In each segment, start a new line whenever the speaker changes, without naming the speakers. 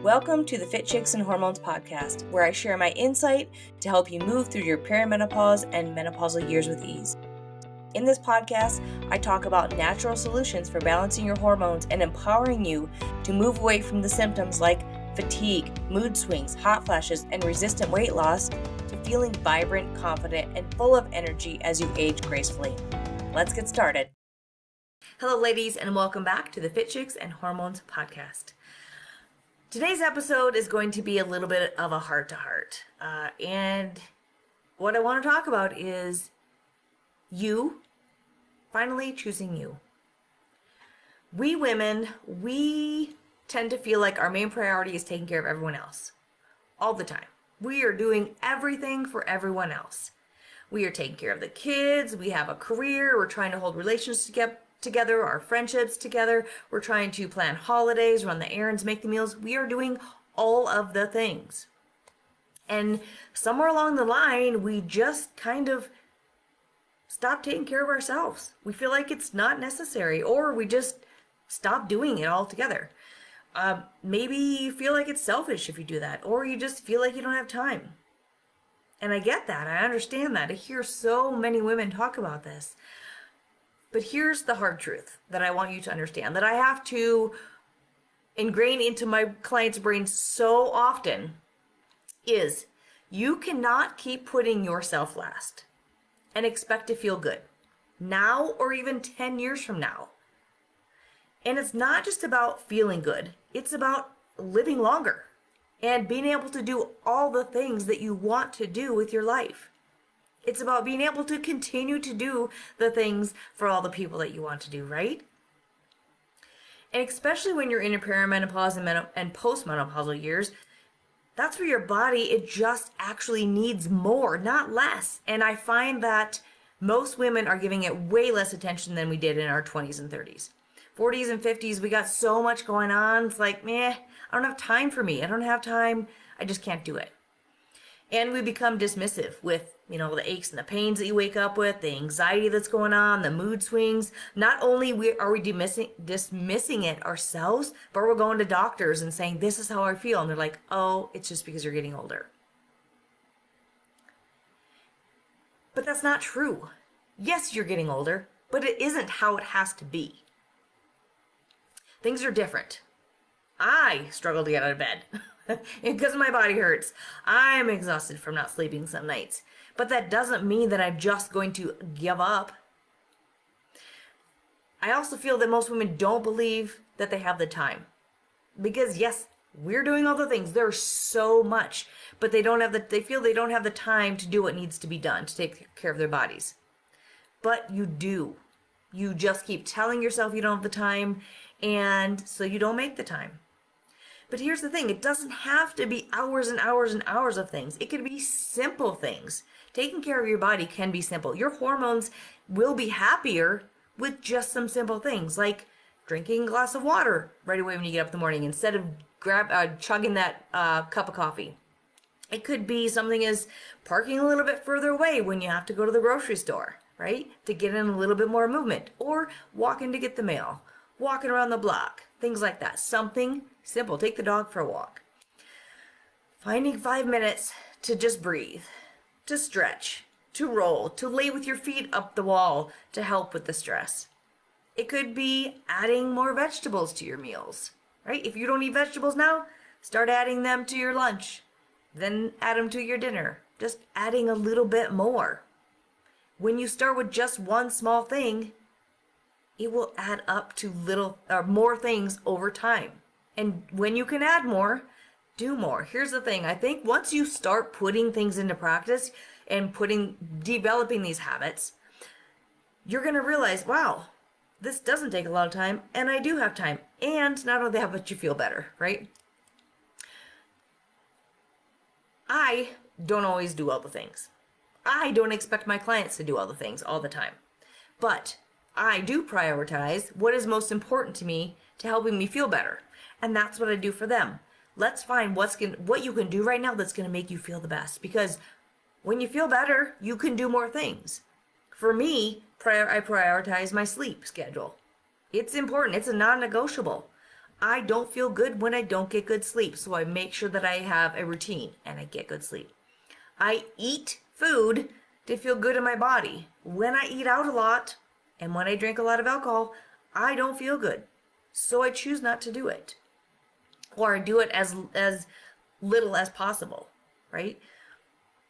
Welcome to the Fit Chicks and Hormones podcast, where I share my insight to help you move through your perimenopause and menopausal years with ease. In this podcast, I talk about natural solutions for balancing your hormones and empowering you to move away from the symptoms like fatigue, mood swings, hot flashes, and resistant weight loss to feeling vibrant, confident, and full of energy as you age gracefully. Let's get started. Hello, ladies, and welcome back to the Fit Chicks and Hormones podcast. Today's episode is going to be a little bit of a heart-to-heart, and what I want to talk about is you finally choosing you. We women, we tend to feel like our main priority is taking care of everyone else all the time. We are doing everything for everyone else. We are taking care of the kids, we have a career, we're trying to hold relationships together, our friendships together, we're trying to plan holidays, run the errands, make the meals. We are doing all of the things. And somewhere along the line, we just kind of stop taking care of ourselves. We feel like it's not necessary, or we just stop doing it altogether. Maybe you feel like it's selfish if you do that, or you just feel like you don't have time. And I get that. I understand that. I hear so many women talk about this. But here's the hard truth that I want you to understand, that I have to ingrain into my clients' brains so often, is you cannot keep putting yourself last and expect to feel good now or even 10 years from now. And it's not just about feeling good. It's about living longer and being able to do all the things that you want to do with your life. It's about being able to continue to do the things for all the people that you want to do, right? And especially when you're in your perimenopause and postmenopausal years, that's where your body, it just actually needs more, not less. And I find that most women are giving it way less attention than we did in our 20s and 30s. 40s and 50s, we got so much going on. It's like, I don't have time for me. I don't have time. I just can't do it. And we become dismissive with, the aches and the pains that you wake up with, the anxiety that's going on, the mood swings. Not only are we dismissing it ourselves, but we're going to doctors and saying, this is how I feel. And they're like, oh, it's just because you're getting older. But that's not true. Yes, you're getting older, but it isn't how it has to be. Things are different. I struggle to get out of bed because my body hurts. I'm exhausted from not sleeping some nights. But that doesn't mean that I'm just going to give up. I also feel that most women don't believe that they have the time. Because yes, we're doing all the things. There's so much, but they feel they don't have the time to do what needs to be done to take care of their bodies. But you do. You just keep telling yourself you don't have the time, and so you don't make the time. But here's the thing, it doesn't have to be hours and hours and hours of things. It could be simple things. Taking care of your body can be simple. Your hormones will be happier with just some simple things, like drinking a glass of water right away when you get up in the morning instead of chugging that cup of coffee. It could be something as parking a little bit further away when you have to go to the grocery store, right? To get in a little bit more movement, or walking to get the mail, walking around the block, things like that. Something simple. Take the dog for a walk. Finding 5 minutes to just breathe, to stretch, to roll, to lay with your feet up the wall to help with the stress. It could be adding more vegetables to your meals, right? If you don't eat vegetables now, start adding them to your lunch. Then add them to your dinner. Just adding a little bit more. When you start with just one small thing, it will add up to more things over time. And when you can add more, do more. Here's the thing. I think once you start putting things into practice and developing these habits, you're going to realize, wow, this doesn't take a lot of time, and I do have time. And not only that, but you feel better, right? I don't always do all the things. I don't expect my clients to do all the things all the time. But I do prioritize what is most important to me to helping me feel better. And that's what I do for them. Let's find what you can do right now that's going to make you feel the best. Because when you feel better, you can do more things. For me, I prioritize my sleep schedule. It's important. It's a non-negotiable. I don't feel good when I don't get good sleep, so I make sure that I have a routine and I get good sleep. I eat food to feel good in my body. When I eat out a lot and when I drink a lot of alcohol, I don't feel good. So I choose not to do it. Or I do it as little as possible, right?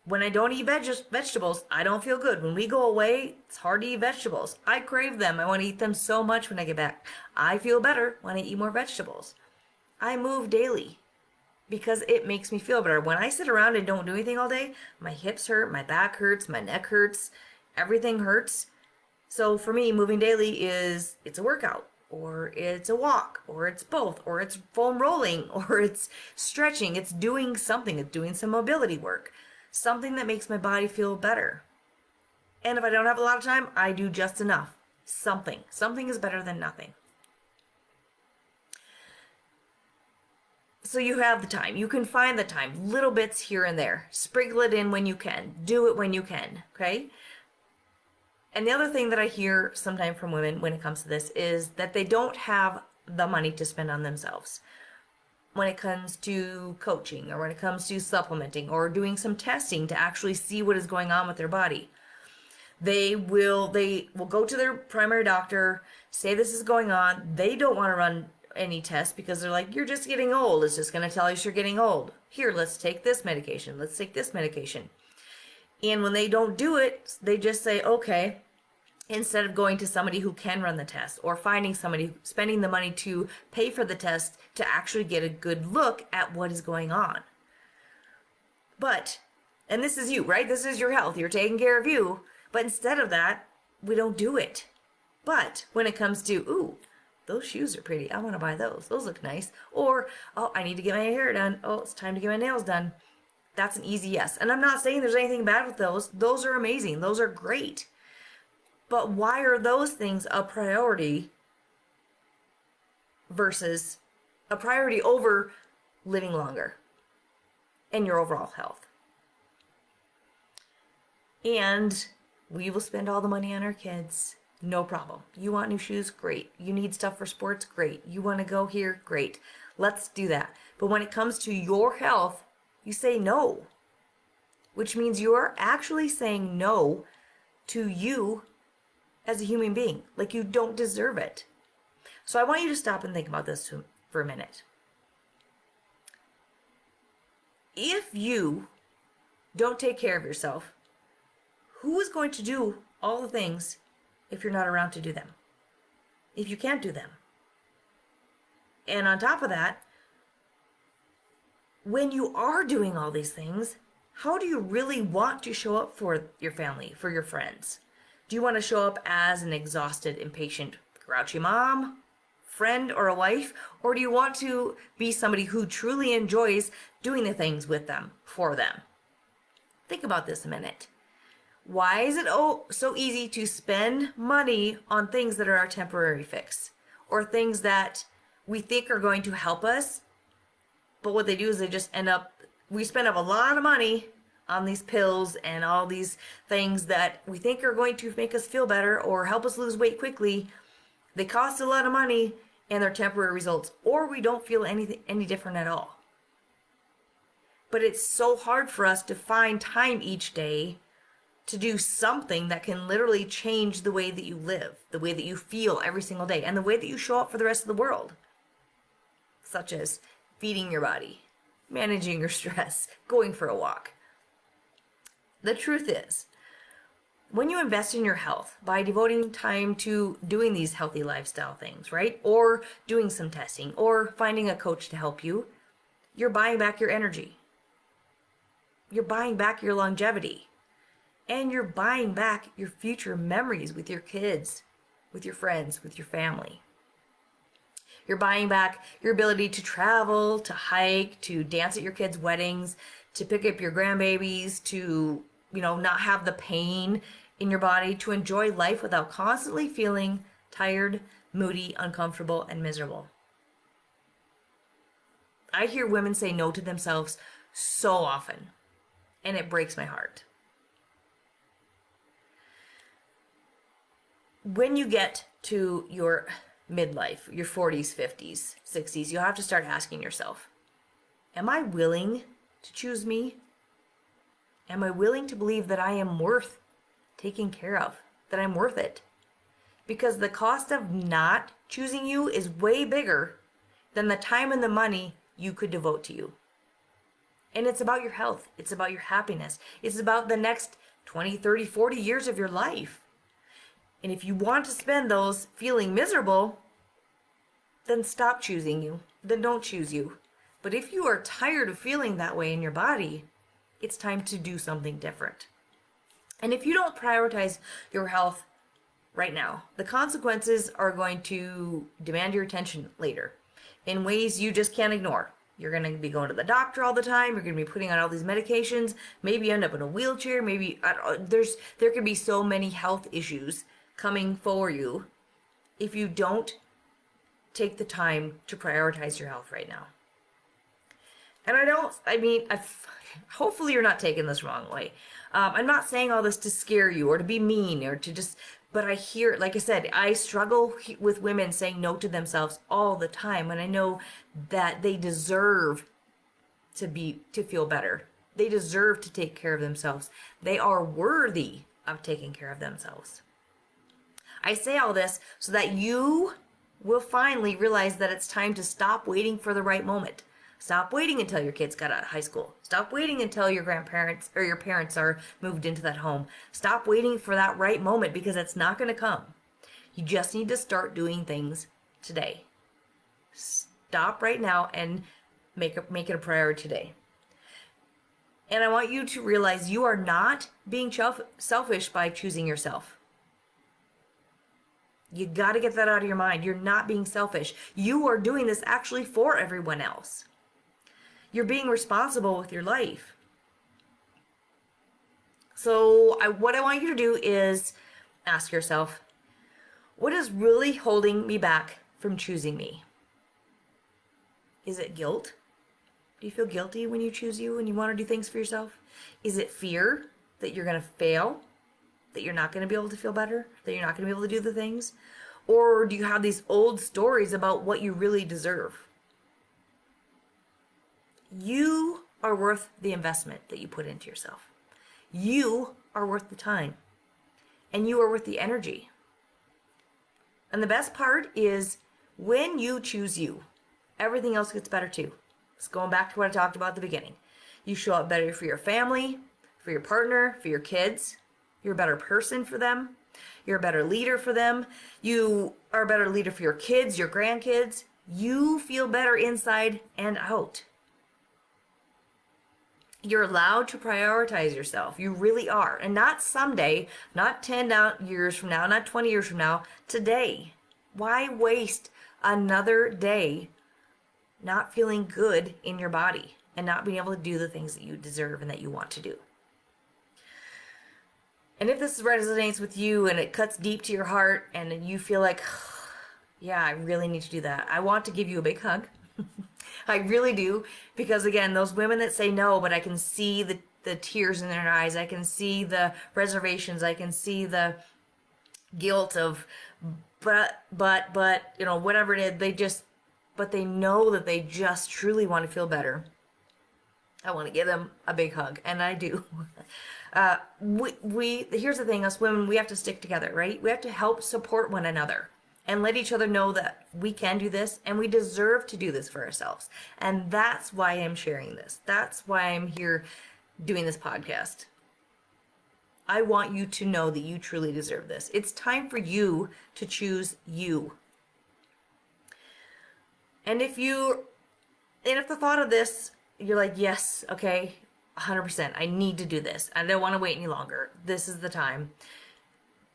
When I don't eat vegetables, I don't feel good. When we go away, it's hard to eat vegetables. I crave them. I want to eat them so much when I get back. I feel better when I eat more vegetables. I move daily because it makes me feel better. When I sit around and don't do anything all day, my hips hurt, my back hurts, my neck hurts, everything hurts. So for me, moving daily it's a workout, or it's a walk, or it's both, or it's foam rolling, or it's stretching. It's doing something. It's doing some mobility work. Something that makes my body feel better. And if I don't have a lot of time, I do just enough. Something. Something is better than nothing. So you have the time. You can find the time. Little bits here and there. Sprinkle it in when you can. Do it when you can. Okay? And the other thing that I hear sometimes from women when it comes to this is that they don't have the money to spend on themselves. When it comes to coaching, or when it comes to supplementing, or doing some testing to actually see what is going on with their body. They will go to their primary doctor, say this is going on. They don't want to run any tests because they're like, you're just getting old. It's just going to tell us you're getting old. Here, let's take this medication. Let's take this medication. And when they don't do it, they just say, okay, instead of going to somebody who can run the test, or finding somebody, spending the money to pay for the test to actually get a good look at what is going on. But, and this is you, right? This is your health. You're taking care of you. But instead of that, we don't do it. But when it comes to, ooh, those shoes are pretty. I want to buy those. Those look nice. Or, oh, I need to get my hair done. Oh, it's time to get my nails done. That's an easy yes. And I'm not saying there's anything bad with those. Those are amazing. Those are great. But why are those things a priority versus a priority over living longer and your overall health? And we will spend all the money on our kids. No problem. You want new shoes? Great. You need stuff for sports? Great. You want to go here? Great. Let's do that. But when it comes to your health, you say no, which means you're actually saying no to you as a human being. Like you don't deserve it. So I want you to stop and think about this for a minute. If you don't take care of yourself, who is going to do all the things if you're not around to do them? If you can't do them? And on top of that, when you are doing all these things, how do you really want to show up for your family, for your friends? Do you want to show up as an exhausted, impatient, grouchy mom, friend, or a wife? Or do you want to be somebody who truly enjoys doing the things with them, for them? Think about this a minute. Why is it so easy to spend money on things that are our temporary fix, or things that we think are going to help us? But what they do is they just we spend up a lot of money on these pills and all these things that we think are going to make us feel better or help us lose weight quickly. They cost a lot of money and they're temporary results, or we don't feel any different at all. But it's so hard for us to find time each day to do something that can literally change the way that you live, the way that you feel every single day, and the way that you show up for the rest of the world. Such as feeding your body, managing your stress, going for a walk. The truth is, when you invest in your health by devoting time to doing these healthy lifestyle things, right? Or doing some testing, or finding a coach to help you, you're buying back your energy. You're buying back your longevity. And you're buying back your future memories with your kids, with your friends, with your family. You're buying back your ability to travel, to hike, to dance at your kids' weddings, to pick up your grandbabies, to, not have the pain in your body, to enjoy life without constantly feeling tired, moody, uncomfortable, and miserable. I hear women say no to themselves so often, and it breaks my heart. When you get to your midlife, your 40s, 50s, 60s, you'll have to start asking yourself, am I willing to choose me? Am I willing to believe that I am worth taking care of, that I'm worth it? Because the cost of not choosing you is way bigger than the time and the money you could devote to you. And it's about your health. It's about your happiness. It's about the next 20, 30, 40 years of your life. And if you want to spend those feeling miserable, then stop choosing you. Then don't choose you. But if you are tired of feeling that way in your body, it's time to do something different. And if you don't prioritize your health right now, the consequences are going to demand your attention later in ways you just can't ignore. You're going to be going to the doctor all the time. You're going to be putting on all these medications. Maybe you end up in a wheelchair. Maybe there could be so many health issues coming for you if you don't take the time to prioritize your health right now. And hopefully you're not taking this wrong way. I'm not saying all this to scare you or to be mean or to just, but I hear, like I said, I struggle with women saying no to themselves all the time. And I know that they deserve to feel better. They deserve to take care of themselves. They are worthy of taking care of themselves. I say all this so that you will finally realize that it's time to stop waiting for the right moment. Stop waiting until your kids got out of high school. Stop waiting until your grandparents or your parents are moved into that home. Stop waiting for that right moment because it's not going to come. You just need to start doing things today. Stop right now and make it a priority today. And I want you to realize you are not being selfish by choosing yourself. You got to get that out of your mind. You're not being selfish. You are doing this actually for everyone else. You're being responsible with your life. So what I want you to do is ask yourself, what is really holding me back from choosing me? Is it guilt? Do you feel guilty when you choose you and you want to do things for yourself? Is it fear that you're going to fail? That you're not going to be able to feel better? That you're not going to be able to do the things? Or do you have these old stories about what you really deserve? You are worth the investment that you put into yourself. You are worth the time. And you are worth the energy. And the best part is when you choose you, everything else gets better too. It's going back to what I talked about at the beginning. You show up better for your family, for your partner, for your kids. You're a better person for them. You're a better leader for them. You are a better leader for your kids, your grandkids. You feel better inside and out. You're allowed to prioritize yourself. You really are. And not someday, not 10 years from now, not 20 years from now, today. Why waste another day not feeling good in your body and not being able to do the things that you deserve and that you want to do? And if this resonates with you and it cuts deep to your heart and you feel like, yeah, I really need to do that, I want to give you a big hug. I really do, because again, those women that say no, but I can see the tears in their eyes, I can see the reservations, I can see the guilt of, but, you know, whatever it is, but they know that they just truly want to feel better. I want to give them a big hug, and I do. Here's the thing, us women, we have to stick together, right? We have to help support one another and let each other know that we can do this and we deserve to do this for ourselves. And that's why I'm sharing this. That's why I'm here doing this podcast. I want you to know that you truly deserve this. It's time for you to choose you. And if the thought of this, you're like, yes, okay, 100%, I need to do this. I don't want to wait any longer. This is the time.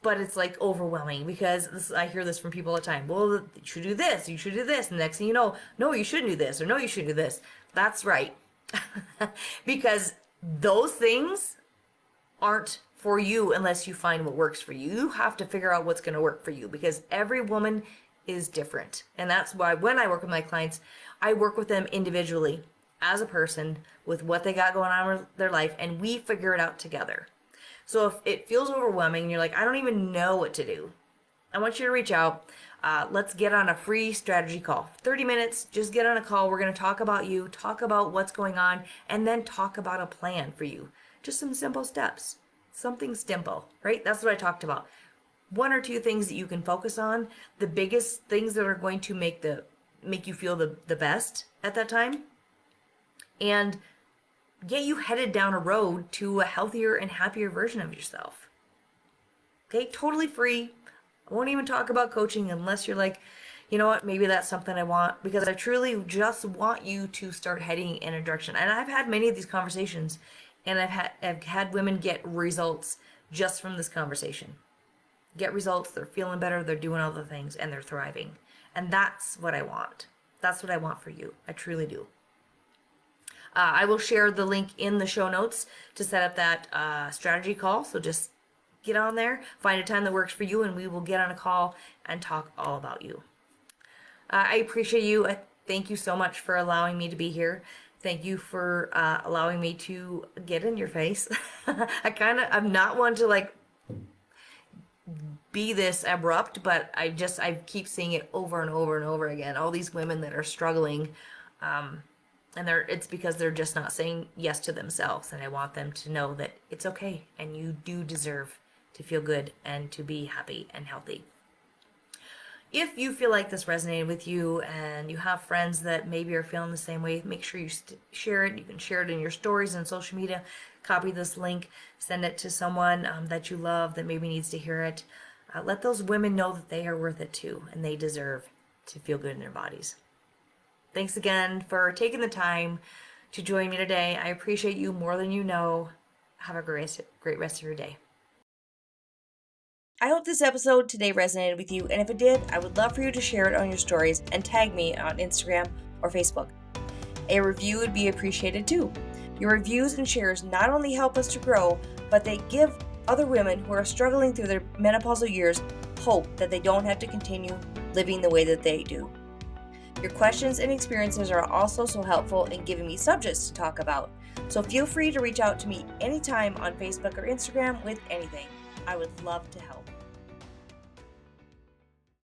But it's like overwhelming because I hear this from people all the time. Well, you should do this. You should do this. And the next thing you know, no, you shouldn't do this. Or no, you shouldn't do this. That's right. Because those things aren't for you unless you find what works for you. You have to figure out what's going to work for you because every woman is different. And that's why when I work with my clients, I work with them individually as a person with what they got going on in their life, and we figure it out together. So if it feels overwhelming and you're like, I don't even know what to do, I want you to reach out. Let's get on a free strategy call. 30 minutes, just get on a call. We're going to talk about you, talk about what's going on, and then talk about a plan for you. Just some simple steps. Something simple, right? That's what I talked about. 1 or 2 things that you can focus on, the biggest things that are going to make you feel the best at that time, and get you headed down a road to a healthier and happier version of yourself. Okay, totally free. I won't even talk about coaching unless you're like, you know what, maybe that's something I want, because I truly just want you to start heading in a direction. And I've had many of these conversations, and I've had women get results just from this conversation. Get results, they're feeling better, they're doing all the things, and they're thriving. And that's what I want. That's what I want for you. I truly do. I will share the link in the show notes to set up that strategy call. So just get on there, find a time that works for you, and we will get on a call and talk all about you. I appreciate you. Thank you so much for allowing me to be here. Thank you for allowing me to get in your face. I'm not one to like be this abrupt, but I keep seeing it over and over and over again. All these women that are struggling, and it's because they're just not saying yes to themselves. And I want them to know that it's okay, and you do deserve to feel good and to be happy and healthy. If you feel like this resonated with you and you have friends that maybe are feeling the same way, make sure you share it. You can share it in your stories and social media. Copy this link, send it to someone that you love that maybe needs to hear it. Let those women know that they are worth it too, and they deserve to feel good in their bodies. Thanks again for taking the time to join me today. I appreciate you more than you know. Have a great rest of your day. I hope this episode today resonated with you, and if it did, I would love for you to share it on your stories and tag me on Instagram or Facebook. A review would be appreciated too. Your reviews and shares not only help us to grow, but they give other women who are struggling through their menopausal years hope that they don't have to continue living the way that they do. Your questions and experiences are also so helpful in giving me subjects to talk about, so feel free to reach out to me anytime on Facebook or Instagram with anything. I would love to help.